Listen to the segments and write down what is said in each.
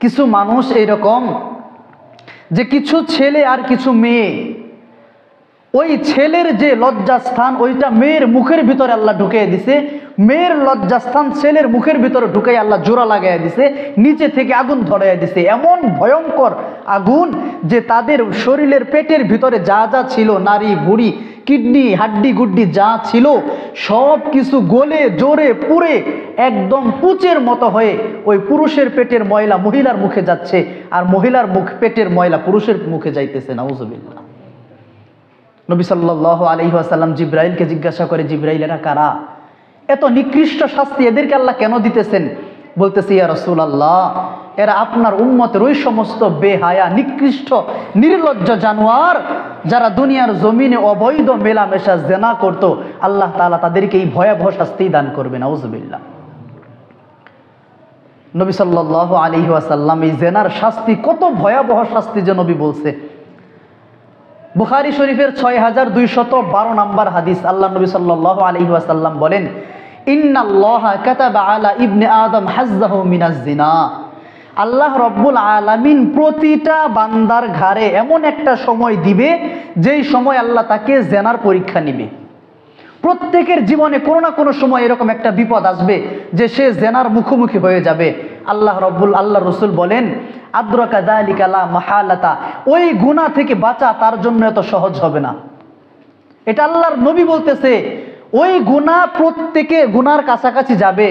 কিছু মানুষ এইরকম যে কিছু ছেলে আর কিছু মেয়ে, ওই ছেলের যে লজ্জাস্থান ওইটা মেয়ের মুখের ভিতরে আল্লাহ ঢুকিয়ে দিছে, মেয়ের লজ্জাস্থান ছেলের মুখের ভিতরে ঢুকিয়ে আল্লাহ জোড়া লাগাইয়া দিছে, নিচে থেকে আগুন ধরাইয়া দিছে। এমন ভয়ঙ্কর আগুন যে তাদের শরীরের পেটের ভিতরে যা যা ছিল, নারী ভুঁড়ি কিডনি হাড্ডি গুড্ডি যা ছিল সব কিছু গলে জোরে পুড়ে একদম পুচের মতো হয়ে ওই পুরুষের পেটের ময়লা মহিলার মুখে যাচ্ছে, আর মহিলার পেটের ময়লা পুরুষের মুখে যাইতেছে। নাউজুবিল্লাহ। নবী সাল্লাল্লাহু আলাইহি ওয়াসাল্লাম জিব্রাইলকে জিজ্ঞাসা করে, জিব্রাইল এরা কারা? এত নিকৃষ্ট শাস্তি এদেরকে আল্লাহ কেন দিতেছেন? বলতেছে, ইয়া রাসূলুল্লাহ, এরা আপনার উম্মতের ওই সমস্ত বেহায়া নিকৃষ্ট নির্লজ্জ জানোয়ার যারা দুনিয়ার জমিনে অবৈধ মেলামেশা জেনা করত, আল্লাহ তাআলা তাদেরকে এই ভয়াবহ শাস্তি দান করবেন। নাউজুবিল্লাহ। নবী সাল্লাল্লাহু আলাইহি ওয়াসাল্লাম এই জেনার শাস্তি কত ভয়াবহ শাস্তি যে নবী বলছে। বুখারী শরীফের 6212 নম্বর হাদিস, আল্লাহ নবী সাল্লাল্লাহু আলাইহি ওয়াসাল্লাম বলেন, ইন্নাল্লাহা কাতাবা আলা ইবনে আদম হাজ্জাহু মিনাজ জিনা। আল্লাহ রব্বুল আলামিন প্রতিটা বান্দার ঘাড়ে এমন একটা সময় দিবে যেই সময় আল্লাহ তাকে জেনার পরীক্ষা নিবে। প্রত্যেকের জীবনে কোনো না কোনো সময় এরকম একটা বিপদ আসবে যে সে জেনার মুখোমুখি হয়ে যাবে। আল্লাহ রসুল বলেন, আদ্রাকা যালিকা লা মাহালাতা, ওই গুনাহ থেকে বাঁচা তার জন্য এত সহজ হবে না। এটা আল্লাহর নবী বলতেছে, ওই গুনাহ প্রত্যেকে গুনার কাছাকাছি যাবে,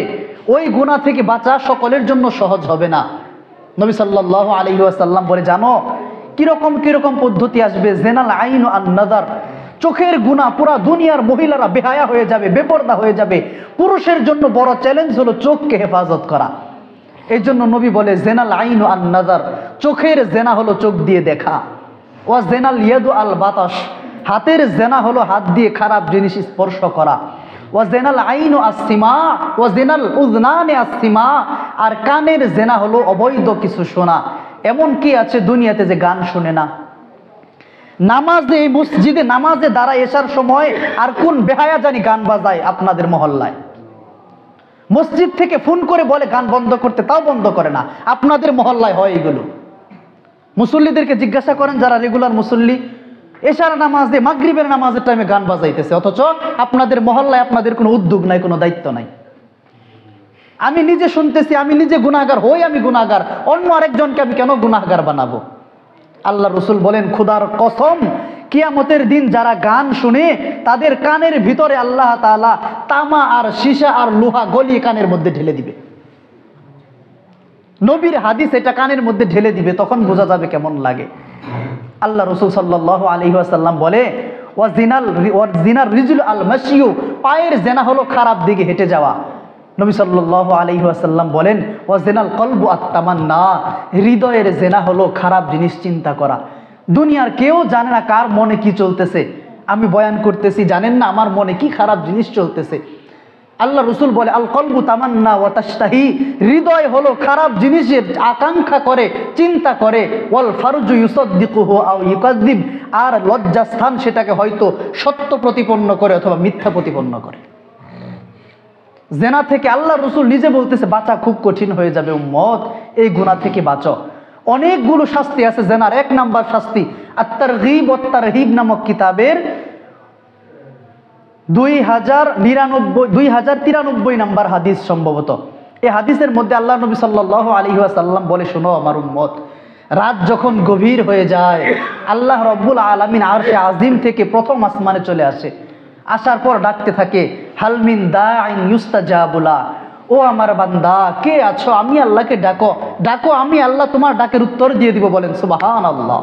ওই গুনাহ থেকে বাঁচা সকলের জন্য সহজ হবে না। নবী সাল্লাল্লাহু আলাইহি ওয়াসাল্লাম বলে, জানো কিরকম কিরকম পদ্ধতি আসবে? জেনাল আইন আন নাযার, চোখের গুনাহ। পুরা দুনিয়ার মহিলারা বেহায়া হয়ে যাবে, বেপরদা হয়ে যাবে। পুরুষের জন্য বড় চ্যালেঞ্জ হলো চোখকে হেফাজত করা। এই জন্য নবী বলে, জেনাল আইন আন নাযার, চোখের জেনা হলো চোখ দিয়ে দেখা। ওয়া জেনাল ইয়াদু আল বাতাস, হাতের জেনা হলো হাত দিয়ে খারাপ জিনিস স্পর্শ করা। ওয়া জেনাল আইনু আসসিমা ওয়া জেনাল উযনানি আসসিমা, আর কানের জেনা হলো অবৈধ কিছু শোনা। এমন কি আছে দুনিয়াতে যে গান শুনে না? নামাজে, এই মসজিদে নামাজে দাঁড়ায় এসার সময় আর কোন বেহায়া জানি গান বাজায় আপনাদের মহল্লায়? মসজিদ থেকে ফোন করে বলে গান বন্ধ করতে, তাও বন্ধ করে না। আপনাদের মহল্লায় হয় এগুলো। মুসল্লিদেরকে জিজ্ঞাসা করেন যারা রেগুলার মুসল্লি, এশার নামাজে মাগরিবের নামাজের টাইমে গান বাজাইতেছে, অথচ আপনাদের মহল্লায় আপনাদের কোনো উদ্যোগ নাই, কোনো দায়িত্ব নাই। আমি নিজে শুনতেছি, আমি নিজে গুনাহগার হই, আমি গুনাহগার, অন্য আরেকজনকে আমি কেন গুনাহগার বানাবো? আল্লাহ রসুল বলেন, খুদার কসম, কিয়ামতের দিন যারা গান শুনে তাদের কানের ভিতরে আল্লাহ তাআলা তামা আর সীসা আর লোহা গলিয়ে কানের মধ্যে ঢেলে দিবে। নবীর হাদিস, এটা কানের মধ্যে ঢেলে দিবে, তখন বোঝা যাবে কেমন লাগে। আল্লাহ রসুল সাল্লাল্লাহু আলাইহি ওয়াসাল্লাম বলে, ওয়া জিনার রিজুল আল মাশিউ, পায়ের জেনা হলো খারাপ দিকে হেঁটে যাওয়া। নবী সাল্লাল্লাহু আলাইহি ওয়াসাল্লাম বলেন, ওয়া জিনাল কলবু আত-তামান্না, হৃদয়ের জেনা হলো খারাপ জিনিস চিন্তা করা। দুনিয়ার কেউ জানে না কার মনে কি চলতেছে। আমি বয়ান করতেছি, জানেন না আমার মনে কি খারাপ জিনিস চলতেছে। আল্লাহ রসুল বলে, আল কলবু তামান্না ওয়া তাশতাহি, হৃদয় হলো খারাপ জিনিসের আকাঙ্ক্ষা করে, চিন্তা করে। ওয়াল ফারজু ইউসাদ্দিকুহু আও ইউকাযযিব, আর লজ্জাস্থান সেটাকে হয়তো সত্য প্রতিপন্ন করে অথবা মিথ্যা প্রতিপন্ন করে। জেনা থেকে আল্লাহ রসুল নিজে বলতেছে, বাঁচা খুব কঠিন হয়ে যাবে উম্মত, এই গুনাহ থেকে বাঁচো। অনেকগুলো শাস্তি আছে জেনার। 1 নাম্বার শাস্তি, আত-তারগীব ওয়াত তারহিব নামক কিতাবের 2093 নাম্বার হাদিস সম্ভবত। এই হাদিসের মধ্যে আল্লাহ নবী সাল্লাল্লাহু আলাইহি ওয়াসাল্লাম বলে, শোনো আমার উম্মত, রাত যখন গভীর হয়ে যায়, আল্লাহ রব্বুল আলামিন আরশে আজিম থেকে প্রথম আসমানে চলে আসে। আসার পর ডাকতে থাকে, হাল মিন দাইন ইউস্তাজাবু লা, ও আমার বান্দা কে আছো? আমি আল্লাহকে ডাকো, ডাকো, আমি আল্লাহ তোমার ডাকের উত্তর দিয়ে দিব। বলেন সুবহানাল্লাহ।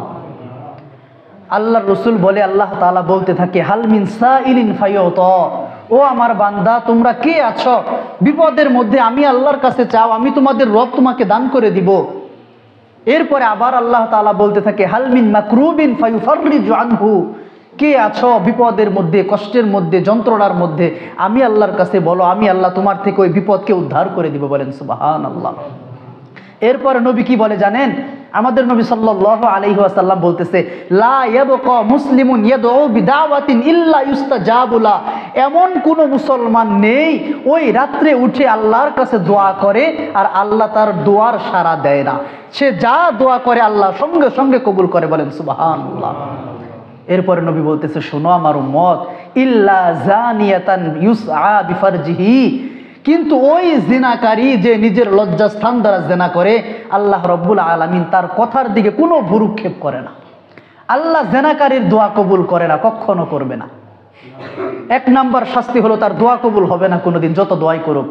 আল্লাহর রসুল বলে, আল্লাহ তাআলা বলতে থাকে, হাল মিন সাইলিন ফায়ুতা, ও আমার বান্দা তোমরা কে আছো? বিপদের মধ্যে আমি আল্লাহর কাছে চাও, আমি তোমাদের রব তোমাকে দান করে দিব। এরপরে আবার আল্লাহ তাআলা বলতে থাকে, হাল মিন মাকরুবিন ফায়ুফাররিজু আনহু, কে আছো বিপদের মধ্যে, কষ্টের মধ্যে, যন্ত্রণার মধ্যে, আমি আল্লাহর কাছে বলো, আমি আল্লাহ তোমার থেকে ওই বিপদকে উদ্ধার করে দিব। বলেন সুবহানাল্লাহ। এরপরে নবী কি বলে জানেন? আমাদের নবী সাল্লাল্লাহু আলাইহি ওয়াসাল্লাম বলতেছে, লা ইয়াবকা মুসলিমুন ইয়াদউ বিদাওয়াতিন ইল্লা ইউস্তাজাবু লা। এমন কোন মুসলমান নেই ওই রাত্রে উঠে আল্লাহর কাছে দোয়া করে আর আল্লাহ তার দোয়ার সাড়া দেয় না। সে যা দোয়া করে আল্লাহ সঙ্গে সঙ্গে কবুল করে, বলেন সুবহানাল্লাহ। এরপরে নবী বলতেছে, শোনো আমার উম্মত, ইল্লা জানিয়াতান ইউসআ বিফারজিহি। কিন্তু ওই জিনাকারী যে নিজের লজ্জাস্থান দ্বারা জিনা করে, আল্লাহ রব্বুল আলামিন তার কথার দিকে কোনো ভ্রুক্ষেপ করে না। আল্লাহ জিনাকারীর দোয়া কবুল করে না, কখনো করবে না। 1 নাম্বার শাস্তি হলো তার দোয়া কবুল হবে না কোনোদিন, যত দোয়াই করুক।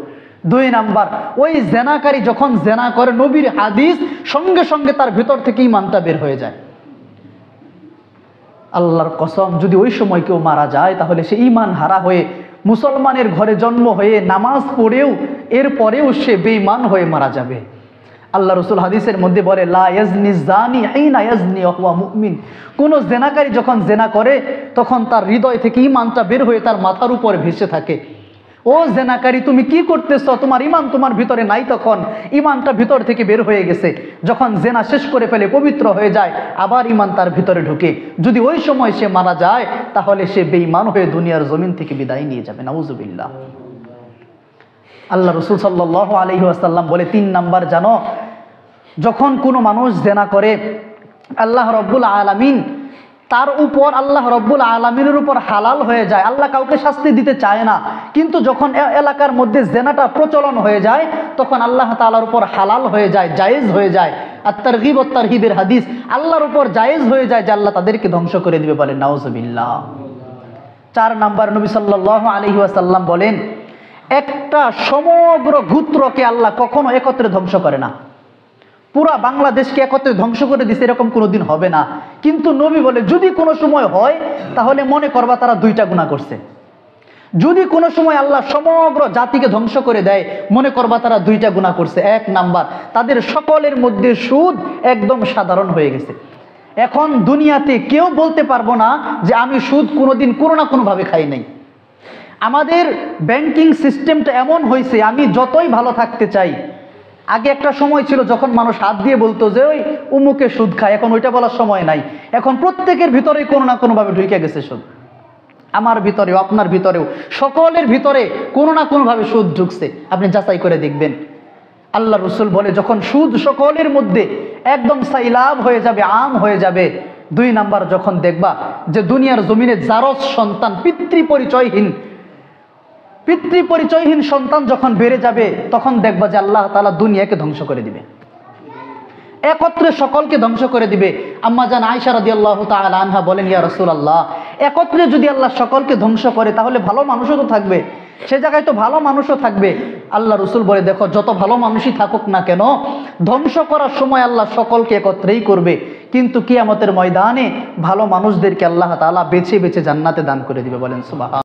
2 নাম্বার, ওই জিনাকারী যখন জিনা করে, নবীর হাদিস, সঙ্গে সঙ্গে তার ভিতর থেকে ঈমানটা বের হয়ে যায়। আল্লাহর কসম, যদি ওই সময় কেউ মারা যায় তাহলে সে ঈমান হারা হয়ে, মুসলমানের ঘরে জন্ম হয়ে, নামাজ পড়েও এরপরেও সে বেঈমান হয়ে মারা যাবে। আল্লাহ রাসূল হাদিসের মধ্যে বলে, লা ইয়াজনি জানি হিনা ইয়াজনি ওয়া হুয়া মুমিন। কোন জেনাকারী যখন জেনা করে তখন তার হৃদয় থেকে ঈমানটা বের হয়ে তার মাথার উপর ভেসে থাকে। ও জেনাকারী, তুমি কি করতেছ? তোমার ঈমান তোমার ভিতরে নাই, তখন ঈমানটা ভিতর থেকে বের হয়ে গেছে। যখন জেনা শেষ করে ফেলে, পবিত্র হয়ে যায়, আবার ঈমান তার ভিতরে ঢুকে। যদি ওই সময় সে মারা যায় তাহলে সে বেঈমান হয়ে দুনিয়ার জমিন থেকে বিদায় নিয়ে যাবে, নাউজুবিল্লাহ। আল্লাহ রাসূল সাল্লাল্লাহু আলাইহি ওয়াসাল্লাম বলে, 3 নাম্বার জানো, যখন কোনো মানুষ জেনা করে, আল্লাহ রব্বুল আলামিন তার উপর, আল্লাহ রব্বুল আলামিনের উপর হালাল হয়ে যায়। আল্লাহ কাউকে শাস্তি দিতে চায় না, কিন্তু যখন এলাকার মধ্যে জেনাটা প্রচলন হয়ে যায় তখন আল্লাহ তাআলার উপর হালাল হয়ে যায়, জায়েজ হয়ে যায়। আর তারগীব ও তারহিবের হাদিস, আল্লাহর উপর জায়েজ হয়ে যায় যে আল্লাহ তাদেরকে ধ্বংস করে দিবে, বলেন নাউজুবিল্লাহ। 4 নাম্বার, নবী সাল্লাল্লাহু আলাইহি ওয়াসাল্লাম বলেন, একটা সমগ্র গোত্রকে আল্লাহ কখনো একত্রে ধ্বংস করে না। পুরা বাংলাদেশকে একত্রে ধ্বংস করে দিছে এরকম কোনোদিন হবে না। কিন্তু নবী বলে, যদি কোনো সময় হয় তাহলে মনে করবা তারা 2টা গুনাহ করছে। যদি কোনো সময় আল্লাহ সমগ্র জাতিকে ধ্বংস করে দেয়, মনে করবা তারা 2টা গুনাহ করছে। 1 নাম্বার, তাদের সকলের মধ্যে সুদ একদম সাধারণ হয়ে গেছে। এখন দুনিয়াতে কেউ বলতে পারবো না যে আমি সুদ কোনোদিন কোনো না কোনোভাবে খাই নাই। আমাদের ব্যাংকিং সিস্টেমটা এমন হয়েছে, আমি যতই ভালো থাকতে চাই, আগে একটা সময় ছিল যখন মানুষ হাত দিয়ে বলতো যে ওই উমুকে সুদ খায়, এখন ওইটা বলার সময় নাই। এখন প্রত্যেকের ভিতরেই কোনো না কোনোভাবে ঢুকে গেছে সুদ। আমার ভিতরেও, আপনার ভিতরেও, সকলের ভিতরে কোনো না কোনোভাবে সুদ ঢুকছে। আপনি যাচাই করে দেখবেন। আল্লাহ রাসূল বলে, যখন সুদ সকলের মধ্যে একদম সাইলাব হয়ে যাবে, আম হয়ে যাবে। 2 নাম্বার, যখন দেখবা যে দুনিয়ার জমিনে জারজ সন্তান, পিতৃপরিচয়হীন সন্তান যখন বেড়ে যাবে, তখন দেখবা যে আল্লাহ তাআলা দুনিয়াকে ধ্বংস করে দিবে, একত্রে সকলকে ধ্বংস করে দিবে। আম্মা জান আয়েশা রাদিয়াল্লাহু তাআলা আনহা বলেন, ইয়া রাসূলুল্লাহ, একত্রে যদি আল্লাহ সকলকে ধ্বংস করে তাহলে ভালো মানুষও তো থাকবে, সে জায়গায় তো ভালো মানুষও থাকবে। আল্লাহ রাসূল বলে, দেখো, যত ভালো মানুষই থাকুক না কেন, ধ্বংস করার সময় আল্লাহ সকলকে একত্রেই করবে, কিন্তু কিয়ামতের ময়দানে ভালো মানুষদেরকে আল্লাহ তাআলা বেছে বেছে জান্নাতে দান করে দিবে, বলেন সুবহান।